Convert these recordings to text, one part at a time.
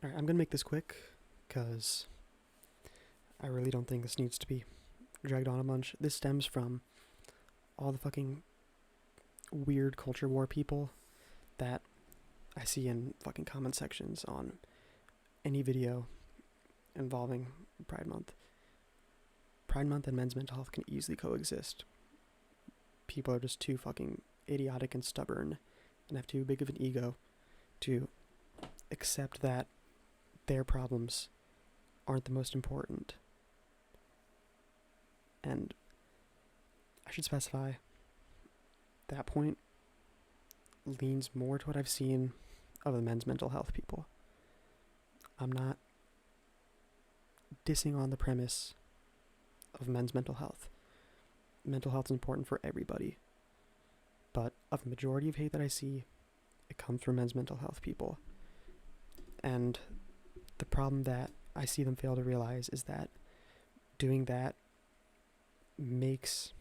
Alright, I'm gonna make this quick, because I really don't think this needs to be dragged on a bunch. This stems from all the fucking weird culture war people that I see in fucking comment sections on any video involving Pride Month. Pride Month and men's mental health can easily coexist. People are just too fucking idiotic and stubborn and have too big of an ego to accept that their problems aren't the most important. And I should specify that point leans more to what I've seen of the men's mental health people. I'm not dissing on the premise of men's mental health. Mental health is important for everybody. But of the majority of hate that I see, it comes from men's mental health people. And the problem that I see them fail to realize is that doing that makes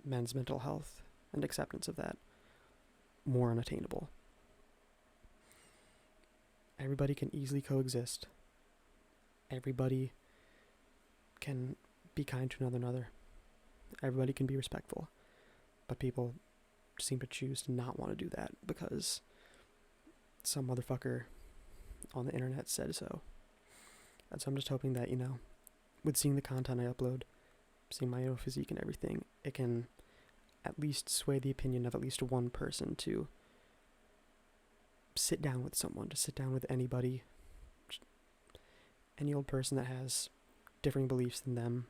men's mental health and acceptance of that more unattainable. Everybody can easily coexist. Everybody can be kind to another. Everybody can be respectful. But people seem to choose to not want to do that because some motherfucker on the internet said so. And so I'm just hoping that, with seeing the content I upload, seeing my own physique and everything, it can at least sway the opinion of at least one person to sit down with someone, to sit down with anybody, any old person that has differing beliefs than them,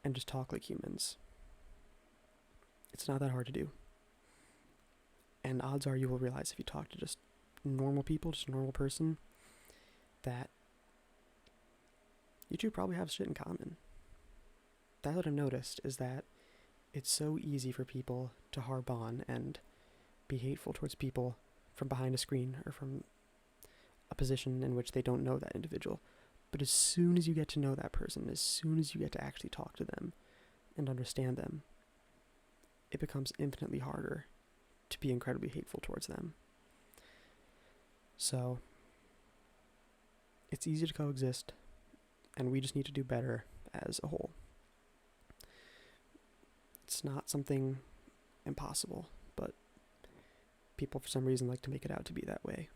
and just talk like humans. It's not that hard to do. And odds are you will realize if you talk to just normal people, just a normal person, that you two probably have shit in common. That's what I've noticed, is that it's so easy for people to harp on and be hateful towards people from behind a screen or from a position in which they don't know that individual. But as soon as you get to know that person, as soon as you get to actually talk to them and understand them, it becomes infinitely harder to be incredibly hateful towards them. So, it's easy to coexist, and we just need to do better as a whole. It's not something impossible, but people for some reason like to make it out to be that way.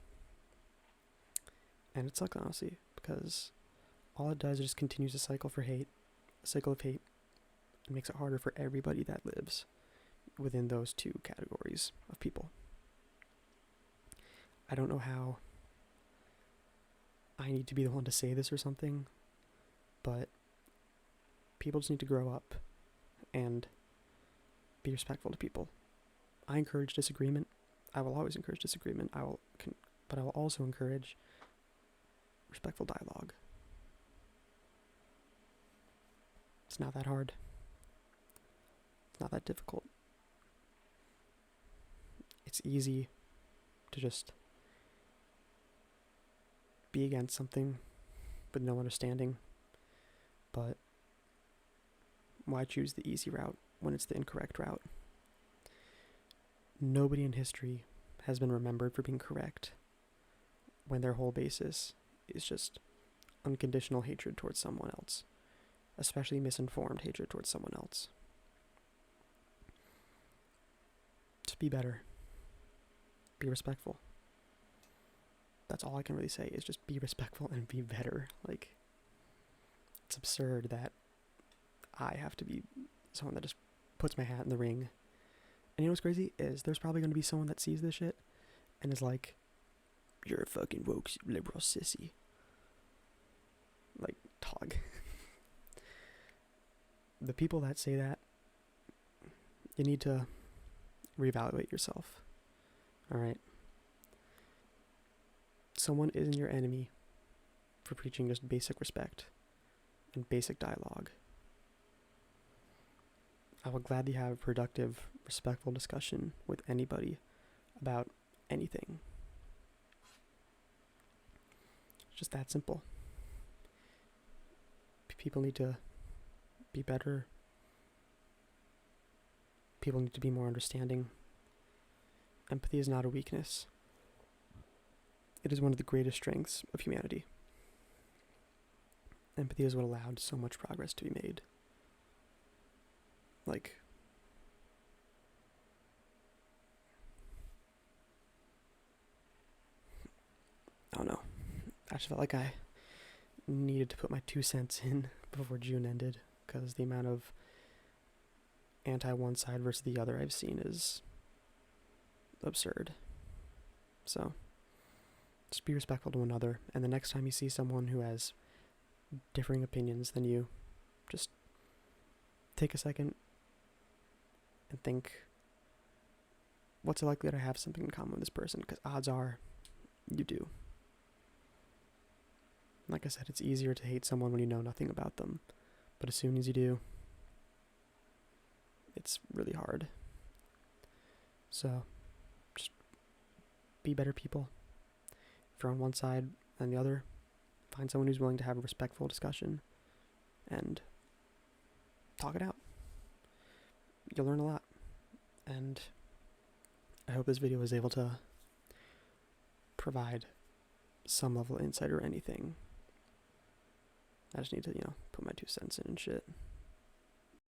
And it sucks, honestly, because all it does is just continues a cycle of hate, and makes it harder for everybody that lives within those two categories of people. I don't know how I need to be the one to say this or something, but people just need to grow up and be respectful to people. I encourage disagreement. I will always encourage disagreement. But I will also encourage respectful dialogue. It's not that hard. It's not that difficult. It's easy to just be against something with no understanding. But why choose the easy route when it's the incorrect route? Nobody in history has been remembered for being correct when their whole basis is just unconditional hatred towards someone else, especially misinformed hatred towards someone else. Just be better. Be respectful. That's all I can really say, is just be respectful and be better. Like, it's absurd that I have to be someone that just puts my hat in the ring. And you know what's crazy is there's probably going to be someone that sees this shit and is like, you're a fucking woke liberal sissy. Like, dog. The people that say that, you need to reevaluate yourself. Alright? Someone isn't your enemy for preaching just basic respect and basic dialogue. I will gladly have a productive, respectful discussion with anybody about anything. It's just that simple. People need to be better. People need to be more understanding. Empathy is not a weakness. It is one of the greatest strengths of humanity. Empathy is what allowed so much progress to be made. Like, I don't know. I just felt like I needed to put my 2 cents in before June ended, because the amount of anti-one side versus the other I've seen is absurd. So, just be respectful to one another, and the next time you see someone who has differing opinions than you, just take a second and think, what's it likely that I have something in common with this person? Because odds are, you do. Like I said, it's easier to hate someone when you know nothing about them, but as soon as you do, it's really hard. So, just be better people. If you're on one side and the other, find someone who's willing to have a respectful discussion and talk it out. You'll learn a lot. And I hope this video was able to provide some level of insight or anything. I just need to, put my 2 cents in and shit.